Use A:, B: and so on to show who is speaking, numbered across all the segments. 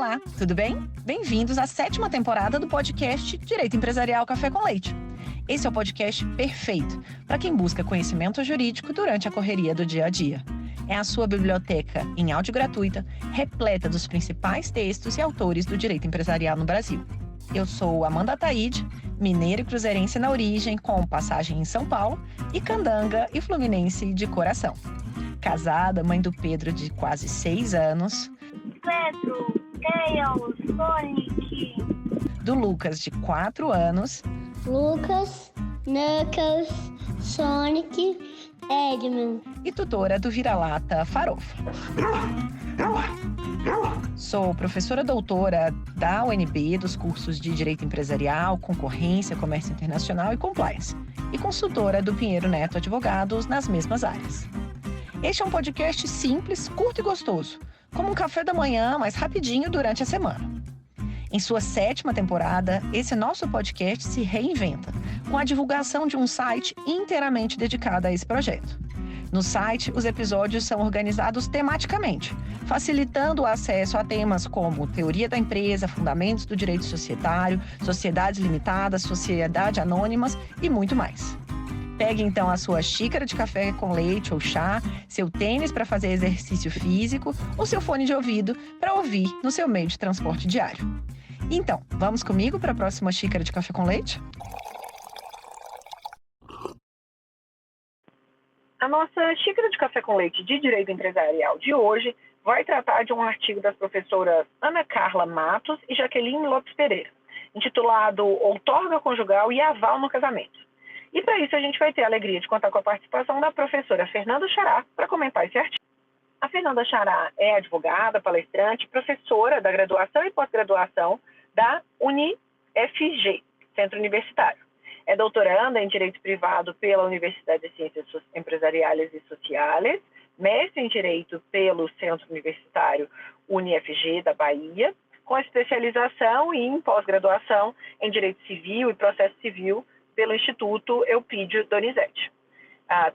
A: Olá, tudo bem? Bem-vindos à 7ª temporada do podcast Direito Empresarial Café com Leite. Esse é o podcast perfeito para quem busca conhecimento jurídico durante a correria do dia a dia. É a sua biblioteca em áudio gratuita, repleta dos principais textos e autores do direito empresarial no Brasil. Eu sou Amanda Taide, mineira e cruzeirense na origem, com passagem em São Paulo, e candanga e fluminense de coração. Casada, mãe do Pedro, de quase 6 anos.
B: Pedro, Tails, Sonic.
A: Do Lucas, de 4 anos.
B: Lucas, Knuckles, Sonic, Eggman.
A: E tutora do Vira-Lata Farofa. Sou professora doutora da UNB dos cursos de Direito Empresarial, Concorrência, Comércio Internacional e Compliance. E consultora do Pinheiro Neto Advogados nas mesmas áreas. Este é um podcast simples, curto e gostoso, como um café da manhã, mais rapidinho durante a semana. Em sua 7ª temporada, esse nosso podcast se reinventa, com a divulgação de um site inteiramente dedicado a esse projeto. No site, os episódios são organizados tematicamente, facilitando o acesso a temas como teoria da empresa, fundamentos do direito societário, sociedades limitadas, sociedades anônimas e muito mais. Pegue então a sua xícara de café com leite ou chá, seu tênis para fazer exercício físico ou seu fone de ouvido para ouvir no seu meio de transporte diário. Então, vamos comigo para a próxima xícara de café com leite?
C: A nossa xícara de café com leite de direito empresarial de hoje vai tratar de um artigo das professoras Ana Carla Matos e Jaqueline Lopes Pereira, intitulado Outorga Conjugal e Aval no Casamento. E para isso a gente vai ter a alegria de contar com a participação da professora Fernanda Xará para comentar esse artigo. A Fernanda Xará é advogada, palestrante, professora da graduação e pós-graduação da UniFG, Centro Universitário. É doutoranda em Direito Privado pela Universidade de Ciências Empresariais e Sociais, mestre em Direito pelo Centro Universitário UniFG da Bahia, com especialização em pós-graduação em Direito Civil e Processo Civil pelo Instituto Eupídio Donizete.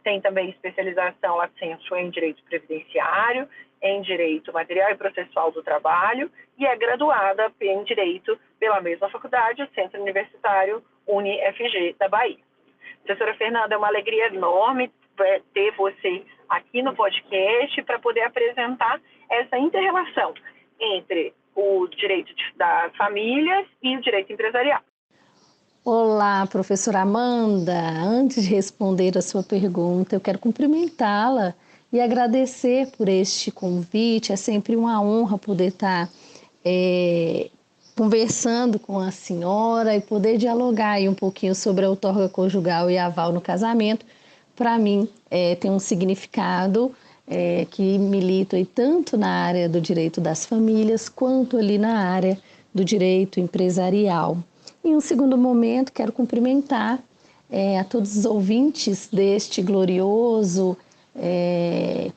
C: Tem também especialização lato sensu em Direito Previdenciário, em Direito Material e Processual do Trabalho e é graduada em Direito pela mesma faculdade, o Centro Universitário UniFG da Bahia. Professora Fernanda, é uma alegria enorme ter você aqui no podcast para poder apresentar essa inter-relação entre o direito das famílias e o direito empresarial.
D: Olá, professora Amanda. Antes de responder a sua pergunta, eu quero cumprimentá-la e agradecer por este convite. É sempre uma honra poder estar conversando com a senhora e poder dialogar aí um pouquinho sobre a outorga conjugal e aval no casamento. Para mim, tem um significado que milito aí tanto na área do direito das famílias quanto ali na área do direito empresarial. Em um segundo momento, quero cumprimentar a todos os ouvintes deste glorioso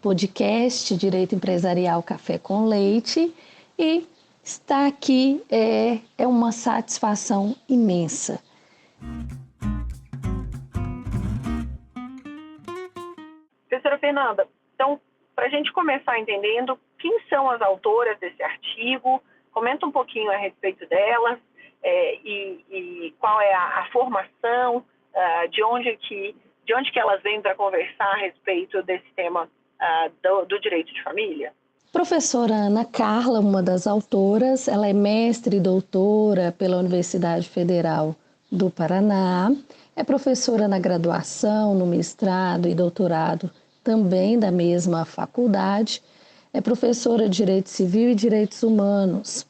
D: podcast Direito Empresarial Café com Leite e estar aqui é uma satisfação imensa.
C: Professora Fernanda, então, para a gente começar entendendo quem são as autoras desse artigo, comenta um pouquinho a respeito delas, e qual é a formação, de onde que elas vêm para conversar a respeito desse tema do direito de família?
D: Professora Ana Carla, uma das autoras, ela é mestre e doutora pela Universidade Federal do Paraná, é professora na graduação, no mestrado e doutorado também da mesma faculdade, é professora de Direito Civil e Direitos Humanos.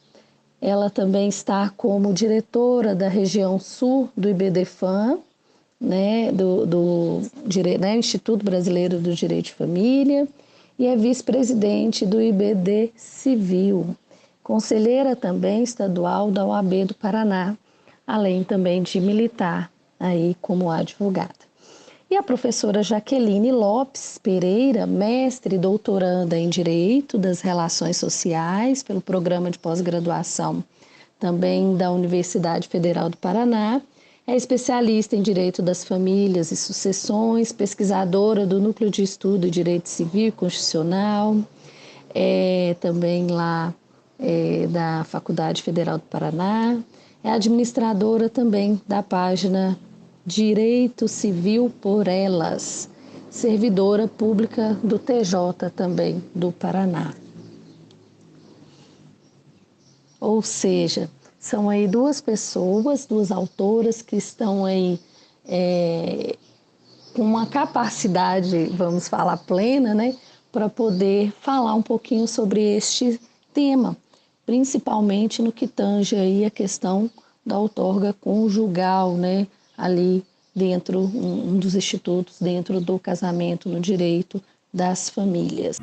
D: Ela também está como diretora da região sul do IBDFAM, do Instituto Brasileiro do Direito de Família, e é vice-presidente do IBD Civil, conselheira também estadual da OAB do Paraná, além também de militar aí como advogada. E a professora Jaqueline Lopes Pereira, mestre e doutoranda em Direito das Relações Sociais pelo Programa de Pós-Graduação também da Universidade Federal do Paraná, é especialista em Direito das Famílias e Sucessões, pesquisadora do Núcleo de Estudo de Direito Civil e Constitucional, é também lá da Faculdade Federal do Paraná, é administradora também da página Direito Civil por Elas, servidora pública do TJ também do Paraná. Ou seja, são aí duas pessoas, duas autoras que estão aí com uma capacidade, vamos falar, plena, né, para poder falar um pouquinho sobre este tema, principalmente no que tange aí a questão da outorga conjugal, né, ali dentro, um dos institutos dentro do casamento no direito das famílias.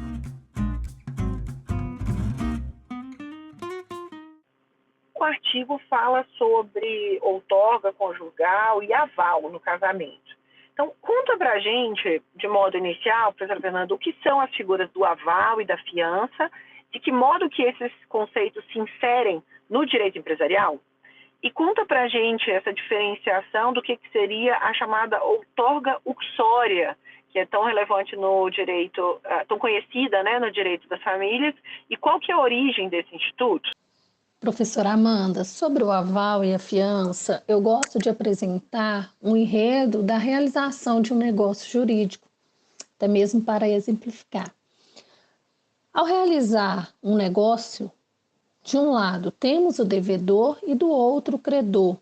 C: O artigo fala sobre outorga conjugal e aval no casamento. Então, conta pra gente, de modo inicial, professora Fernanda, o que são as figuras do aval e da fiança, de que modo que esses conceitos se inserem no direito empresarial? E conta pra gente essa diferenciação do que seria a chamada outorga uxória, que é tão relevante no direito, tão conhecida, né, no direito das famílias, e qual que é a origem desse instituto?
D: Professora Amanda, sobre o aval e a fiança, eu gosto de apresentar um enredo da realização de um negócio jurídico, até mesmo para exemplificar. Ao realizar um negócio, de um lado temos o devedor e do outro o credor.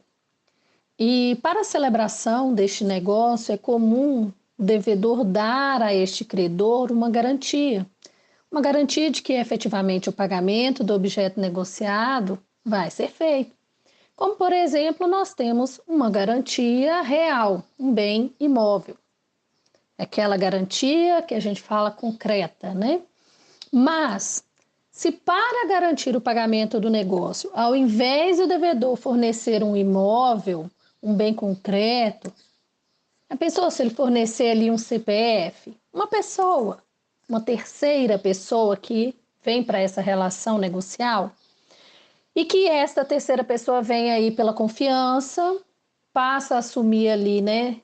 D: E para a celebração deste negócio é comum o devedor dar a este credor uma garantia de que efetivamente o pagamento do objeto negociado vai ser feito. Como, por exemplo, nós temos uma garantia real, um bem imóvel. Aquela garantia que a gente fala concreta, né? Mas, se para garantir o pagamento do negócio, ao invés do devedor fornecer um imóvel, um bem concreto, a pessoa, se ele fornecer ali um CPF, uma pessoa, uma terceira pessoa que vem para essa relação negocial, e que esta terceira pessoa vem aí pela confiança, passa a assumir ali, né,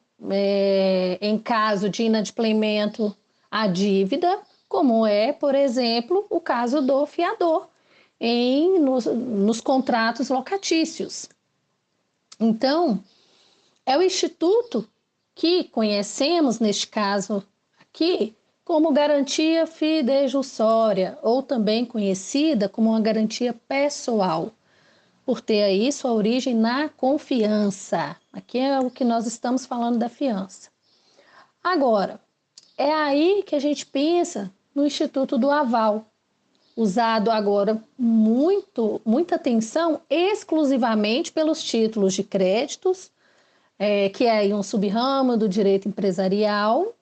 D: em caso de inadimplemento, a dívida, como é, por exemplo, o caso do fiador nos contratos locatícios. Então, é o instituto que conhecemos, neste caso aqui, como garantia fidejussória, ou também conhecida como uma garantia pessoal, por ter aí sua origem na confiança. Aqui é o que nós estamos falando da fiança. Agora, é aí que a gente pensa no Instituto do Aval, usado agora muita atenção exclusivamente pelos títulos de créditos, que é aí um subramo do direito empresarial.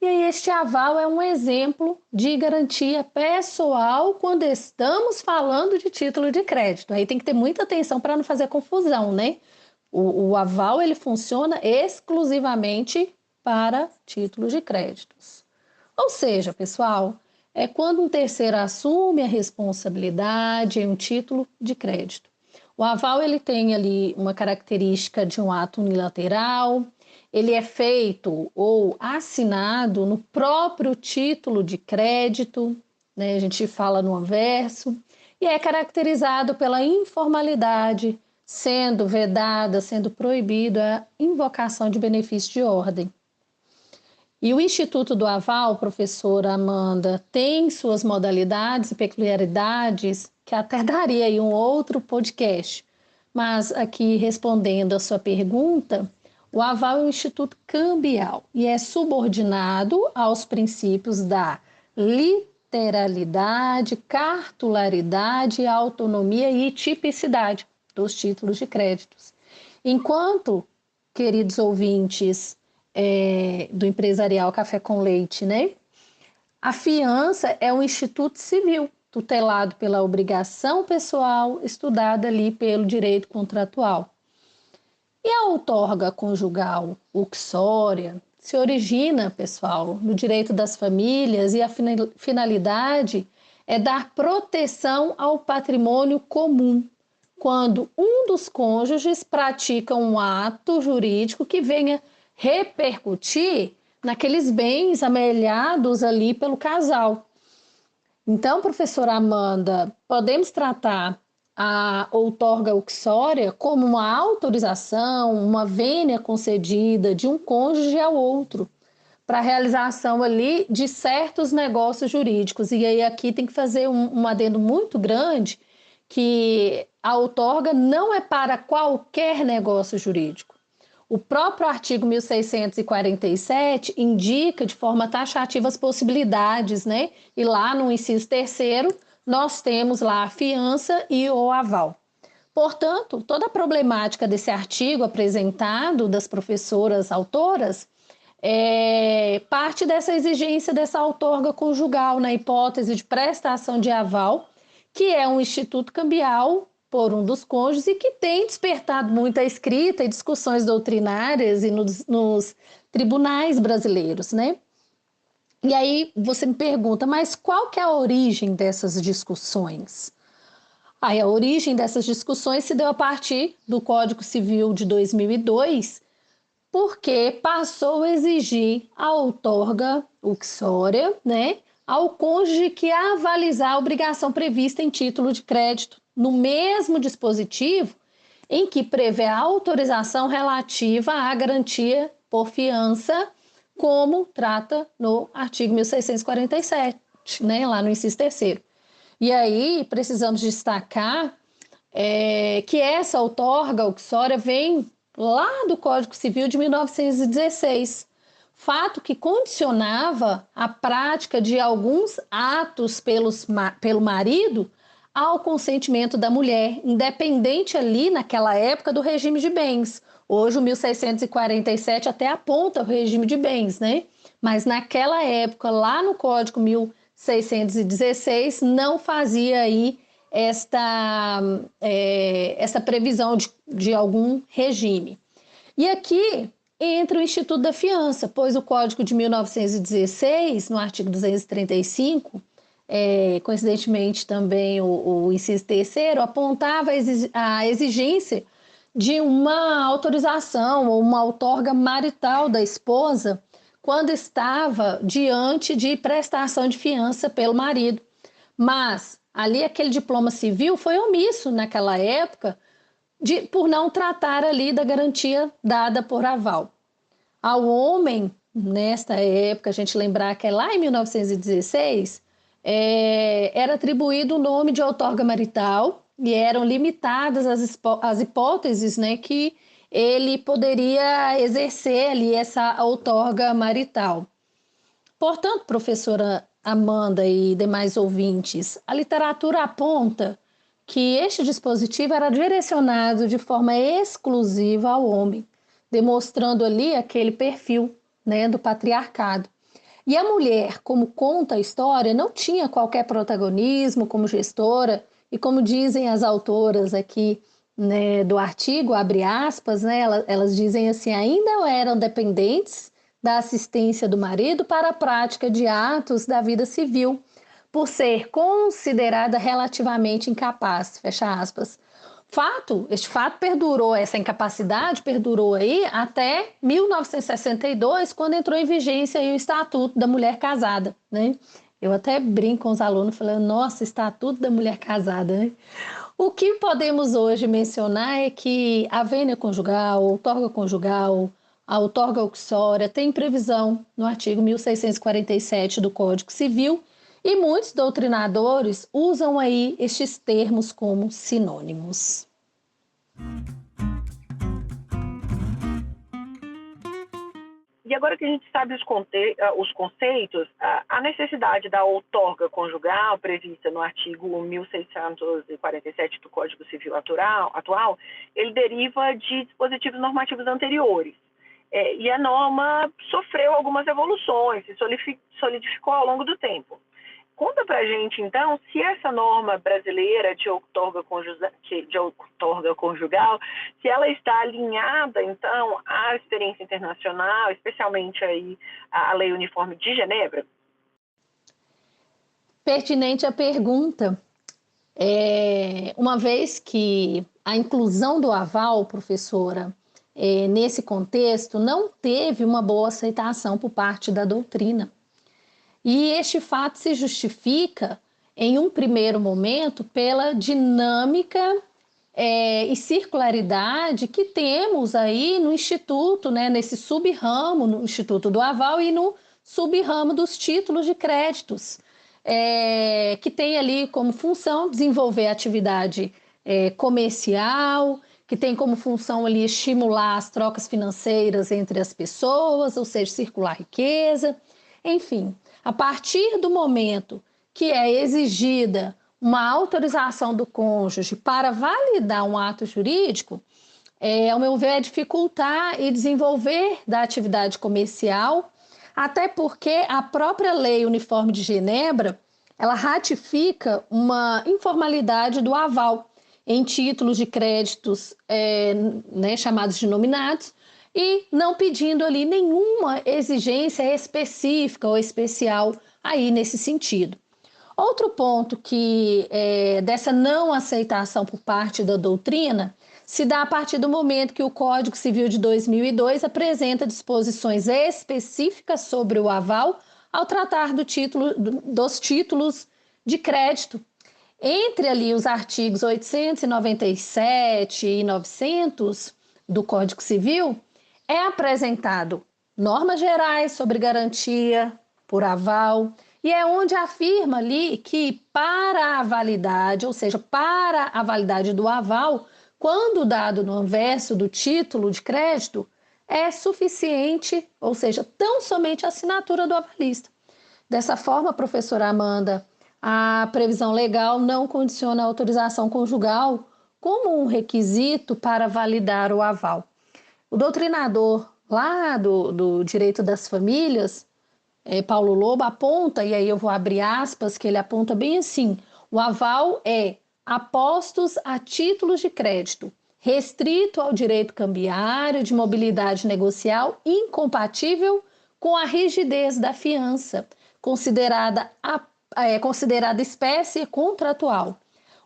D: E aí este aval é um exemplo de garantia pessoal quando estamos falando de título de crédito. Aí tem que ter muita atenção para não fazer confusão, né? O aval, ele funciona exclusivamente para títulos de créditos. Ou seja, pessoal, é quando um terceiro assume a responsabilidade em um título de crédito. O aval, ele tem ali uma característica de um ato unilateral. Ele é feito ou assinado no próprio título de crédito, né? A gente fala no anverso, e é caracterizado pela informalidade, sendo vedada, sendo proibida a invocação de benefício de ordem. E o Instituto do Aval, professora Amanda, tem suas modalidades e peculiaridades que até daria aí um outro podcast. Mas aqui, respondendo a sua pergunta, o aval é um instituto cambial e é subordinado aos princípios da literalidade, cartularidade, autonomia e tipicidade dos títulos de créditos. Enquanto, queridos ouvintes do Empresarial Café com Leite, né? A fiança é um instituto civil, tutelado pela obrigação pessoal, estudada ali pelo direito contratual. E a outorga conjugal uxória se origina, pessoal, no direito das famílias e a finalidade é dar proteção ao patrimônio comum, quando um dos cônjuges pratica um ato jurídico que venha repercutir naqueles bens amelhados ali pelo casal. Então, professora Amanda, podemos tratar a outorga uxórea como uma autorização, uma vênia concedida de um cônjuge ao outro para a realização ali de certos negócios jurídicos. E aí aqui tem que fazer um adendo muito grande, que a outorga não é para qualquer negócio jurídico. O próprio artigo 1647 indica de forma taxativa as possibilidades, né? E lá no inciso 3º, nós temos lá a fiança e o aval. Portanto, toda a problemática desse artigo apresentado das professoras autoras parte dessa exigência dessa outorga conjugal na hipótese de prestação de aval, que é um instituto cambial por um dos cônjuges e que tem despertado muita escrita e discussões doutrinárias e nos tribunais brasileiros, né? E aí você me pergunta, mas qual que é a origem dessas discussões? Aí a origem dessas discussões se deu a partir do Código Civil de 2002, porque passou a exigir a outorga uxórea, né, ao cônjuge que avalizar a obrigação prevista em título de crédito, no mesmo dispositivo em que prevê a autorização relativa à garantia por fiança, como trata no artigo 1647, né, lá no inciso 3º. E aí precisamos destacar que essa outorga uxórea vem lá do Código Civil de 1916, fato que condicionava a prática de alguns atos pelo marido ao consentimento da mulher, independente ali naquela época do regime de bens. Hoje o 1647 até aponta o regime de bens, né? Mas naquela época, lá no Código 1616, não fazia aí esta previsão de algum regime. E aqui entra o Instituto da Fiança, pois o Código de 1916, no artigo 235, coincidentemente também o inciso 3º, apontava a exigência de uma autorização ou uma outorga marital da esposa quando estava diante de prestação de fiança pelo marido. Mas ali aquele diploma civil foi omisso naquela época por não tratar ali da garantia dada por aval. Ao homem, nesta época, a gente lembrar que lá em 1916, era atribuído o nome de outorga marital e eram limitadas as hipóteses, né, que ele poderia exercer ali essa outorga marital. Portanto, professora Amanda e demais ouvintes, a literatura aponta que este dispositivo era direcionado de forma exclusiva ao homem, demonstrando ali aquele perfil, né, do patriarcado. E a mulher, como conta a história, não tinha qualquer protagonismo como gestora, e como dizem as autoras aqui, né, do artigo, abre aspas, né, elas dizem assim, ainda eram dependentes da assistência do marido para a prática de atos da vida civil, por ser considerada relativamente incapaz, fecha aspas. Este fato perdurou, essa incapacidade perdurou aí até 1962, quando entrou em vigência aí o Estatuto da Mulher Casada, né? Eu até brinco com os alunos, falando, nossa, Estatuto da Mulher Casada, né? O que podemos hoje mencionar é que a vênia conjugal, outorga conjugal, a outorga uxórea tem previsão no artigo 1647 do Código Civil e muitos doutrinadores usam aí estes termos como sinônimos.
C: E agora que a gente sabe os conceitos, a necessidade da outorga conjugal prevista no artigo 1647 do Código Civil atual, ele deriva de dispositivos normativos anteriores. E a norma sofreu algumas evoluções, se solidificou ao longo do tempo. Conta para a gente, então, se essa norma brasileira de outorga conjugal, se ela está alinhada, então, à experiência internacional, especialmente aí a Lei Uniforme de Genebra?
D: Pertinente a pergunta. Uma vez que a inclusão do aval, professora, nesse contexto, não teve uma boa aceitação por parte da doutrina. E este fato se justifica em um primeiro momento, pela dinâmica e circularidade que temos aí no Instituto, né, nesse sub-ramo, no Instituto do Aval e no sub-ramo dos títulos de créditos, que tem ali como função desenvolver atividade comercial, que tem como função ali estimular as trocas financeiras entre as pessoas, ou seja, circular riqueza, enfim. A partir do momento que é exigida uma autorização do cônjuge para validar um ato jurídico, ao meu ver, é dificultar e desenvolver da atividade comercial, até porque a própria Lei Uniforme de Genebra, ela ratifica uma informalidade do aval em títulos de créditos chamados de nominados, e não pedindo ali nenhuma exigência específica ou especial aí nesse sentido. Outro ponto que dessa não aceitação por parte da doutrina se dá a partir do momento que o Código Civil de 2002 apresenta disposições específicas sobre o aval ao tratar dos títulos de crédito. Entre ali os artigos 897 e 900 do Código Civil, é apresentado normas gerais sobre garantia por aval, e é onde afirma ali que para a validade, ou seja, para a validade do aval, quando dado no anverso do título de crédito, é suficiente, ou seja, tão somente a assinatura do avalista. Dessa forma, professora Amanda, a previsão legal não condiciona a autorização conjugal como um requisito para validar o aval. O doutrinador lá do direito das famílias, Paulo Lobo, aponta, e aí eu vou abrir aspas, que ele aponta bem assim: o aval é apostos a títulos de crédito, restrito ao direito cambiário, de mobilidade negocial, incompatível com a rigidez da fiança, considerada espécie contratual.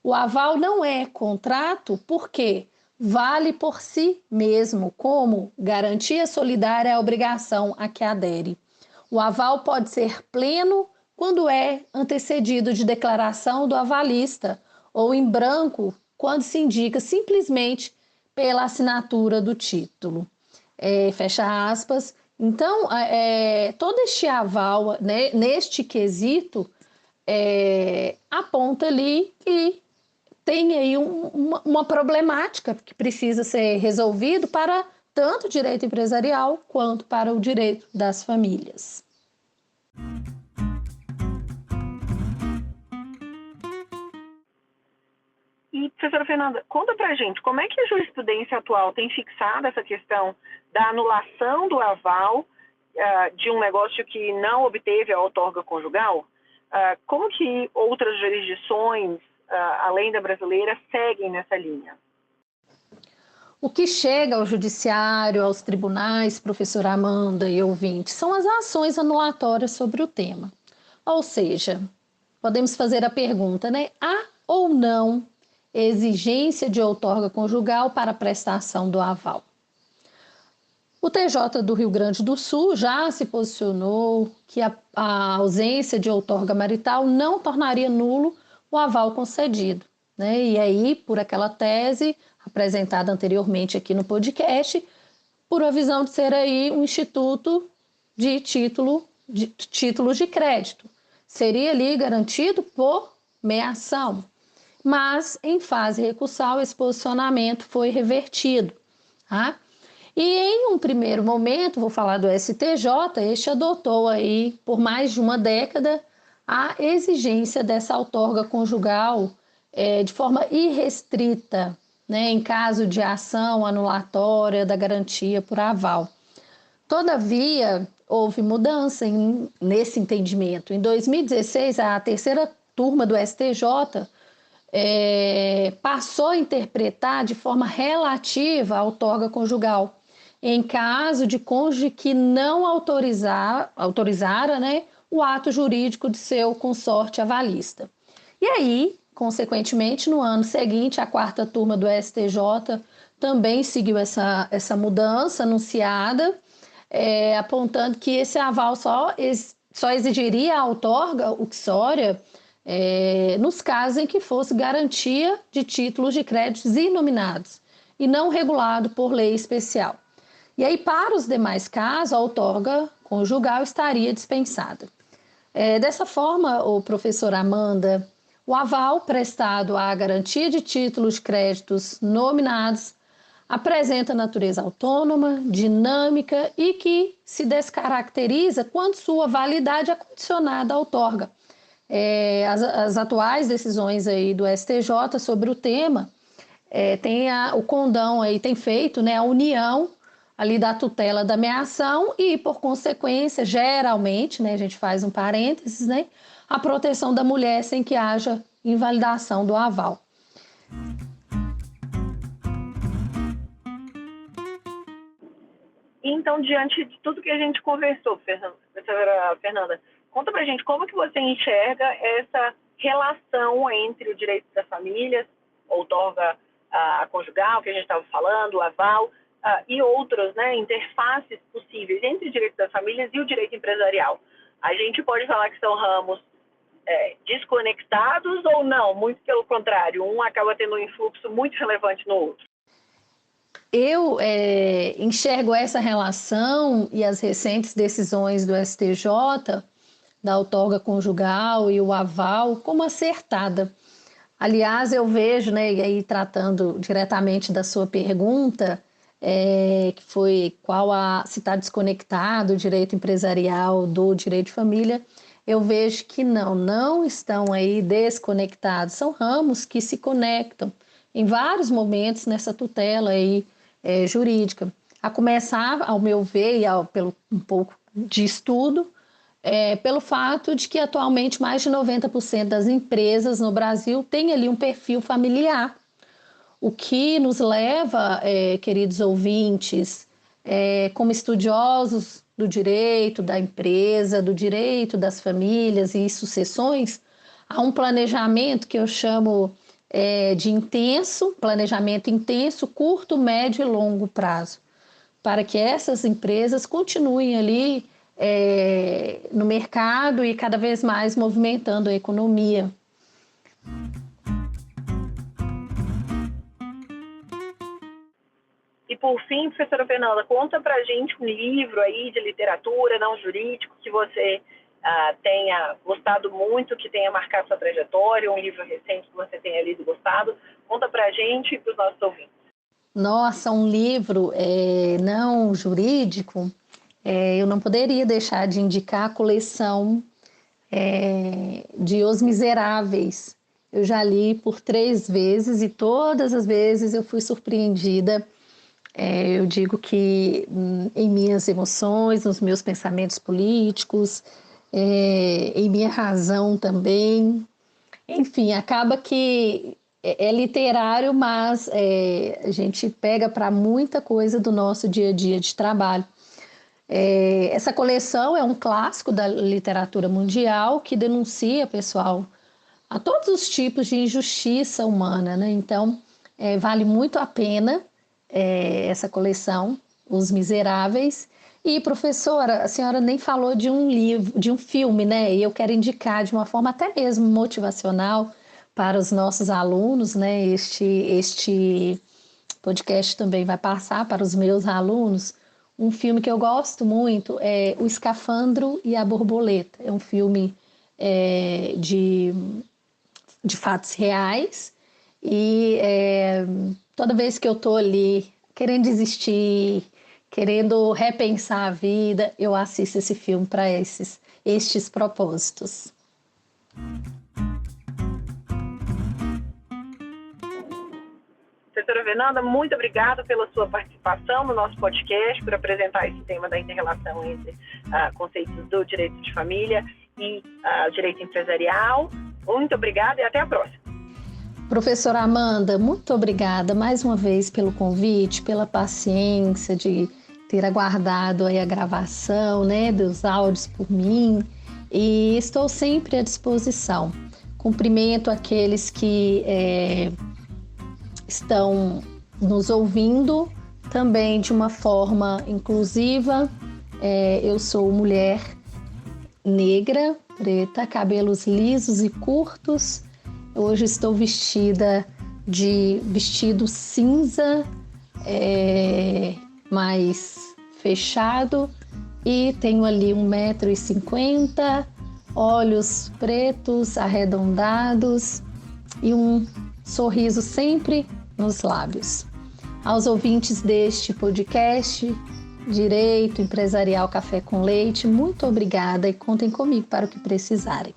D: O aval não é contrato porque vale por si mesmo como garantia solidária à obrigação a que adere. O aval pode ser pleno quando é antecedido de declaração do avalista ou em branco quando se indica simplesmente pela assinatura do título. Fecha aspas. Então, todo este aval, né, neste quesito, aponta ali que tem aí uma problemática que precisa ser resolvido para tanto o direito empresarial quanto para o direito das famílias.
C: E, professora Fernanda, conta pra gente, como é que a jurisprudência atual tem fixado essa questão da anulação do aval de um negócio que não obteve a outorga conjugal? Como que outras jurisdições, além da brasileira, seguem nessa linha?
D: O que chega ao judiciário, aos tribunais, professora Amanda e ouvintes, são as ações anulatórias sobre o tema. Ou seja, podemos fazer a pergunta, né? Há ou não exigência de outorga conjugal para a prestação do aval? O TJ do Rio Grande do Sul já se posicionou que a ausência de outorga marital não tornaria nulo o aval concedido, né? E aí, por aquela tese apresentada anteriormente aqui no podcast, por a visão de ser aí um instituto de títulos de crédito. Seria ali garantido por meação. Mas, em fase recursal, esse posicionamento foi revertido. Tá? E em um primeiro momento, vou falar do STJ, este adotou aí, por mais de uma década, a exigência dessa outorga conjugal de forma irrestrita, né, em caso de ação anulatória da garantia por aval. Todavia, houve mudança nesse entendimento. Em 2016, a terceira turma do STJ passou a interpretar de forma relativa a outorga conjugal, em caso de cônjuge que não autorizara, né, o ato jurídico de seu consorte avalista. E aí, consequentemente, no ano seguinte, a quarta turma do STJ também seguiu essa mudança anunciada, apontando que esse aval só exigiria a outorga uxória nos casos em que fosse garantia de títulos de créditos inominados e não regulado por lei especial. E aí, para os demais casos, a outorga conjugal estaria dispensada. Dessa forma, o professor Amanda, o aval prestado à garantia de títulos de créditos nominados apresenta natureza autônoma, dinâmica e que se descaracteriza quando sua validade é condicionada à outorga. As atuais decisões aí do STJ sobre o tema, o condão aí tem feito, né, a união ali da tutela da meação e, por consequência, geralmente, né, a gente faz um parênteses, né, a proteção da mulher sem que haja invalidação do aval.
C: Então, diante de tudo que a gente conversou, professora Fernanda, conta pra gente como que você enxerga essa relação entre o direito das famílias, outorga conjugal, que a gente estava falando, o aval, e outras, né, interfaces possíveis entre o direito das famílias e o direito empresarial. A gente pode falar que são ramos desconectados ou não? Muito pelo contrário, um acaba tendo um influxo muito relevante no outro.
D: Eu enxergo essa relação e as recentes decisões do STJ, da outorga conjugal e o aval, como acertada. Aliás, eu vejo, né, e aí tratando diretamente da sua pergunta, que foi se está desconectado o direito empresarial do direito de família, eu vejo que não estão aí desconectados, são ramos que se conectam em vários momentos nessa tutela aí, jurídica. A começar, ao meu ver, e pelo um pouco de estudo, pelo fato de que atualmente mais de 90% das empresas no Brasil têm ali um perfil familiar. O que nos leva, queridos ouvintes, como estudiosos do direito da empresa, do direito das famílias e sucessões, a um planejamento que eu chamo de planejamento intenso, curto, médio e longo prazo, para que essas empresas continuem ali no mercado e cada vez mais movimentando a economia.
C: E por fim, professora Fernanda, conta pra gente um livro aí de literatura não jurídico que você tenha gostado muito, que tenha marcado sua trajetória, um livro recente que você tenha lido e gostado. Conta pra gente e pros nossos ouvintes.
D: Nossa, um livro não jurídico, eu não poderia deixar de indicar a coleção de Os Miseráveis. Eu já li por 3 vezes e todas as vezes eu fui surpreendida. Eu digo que em minhas emoções, nos meus pensamentos políticos, em minha razão também. Enfim, acaba que é literário, mas a gente pega para muita coisa do nosso dia a dia de trabalho. Essa coleção é um clássico da literatura mundial que denuncia, pessoal, a todos os tipos de injustiça humana, né? Então, vale muito a pena essa coleção, Os Miseráveis. E, professora, a senhora nem falou de um livro, de um filme, né? E eu quero indicar de uma forma até mesmo motivacional para os nossos alunos, né? Este podcast também vai passar para os meus alunos. Um filme que eu gosto muito é O Escafandro e a Borboleta. É um filme de fatos reais e toda vez que eu estou ali querendo desistir, querendo repensar a vida, eu assisto esse filme para estes propósitos.
C: Professora Fernanda, muito obrigada pela sua participação no nosso podcast, por apresentar esse tema da inter-relação entre conceitos do direito de família e direito empresarial. Muito obrigada e até a próxima.
D: Professora Amanda, muito obrigada mais uma vez pelo convite, pela paciência de ter aguardado aí a gravação, né, dos áudios por mim, e estou sempre à disposição. Cumprimento aqueles que estão nos ouvindo também de uma forma inclusiva. Eu sou mulher negra, preta, cabelos lisos e curtos. Hoje estou vestida de vestido cinza, mais fechado, e tenho ali 1,50 m, olhos pretos, arredondados e um sorriso sempre nos lábios. Aos ouvintes deste podcast, Direito Empresarial Café com Leite, muito obrigada e contem comigo para o que precisarem.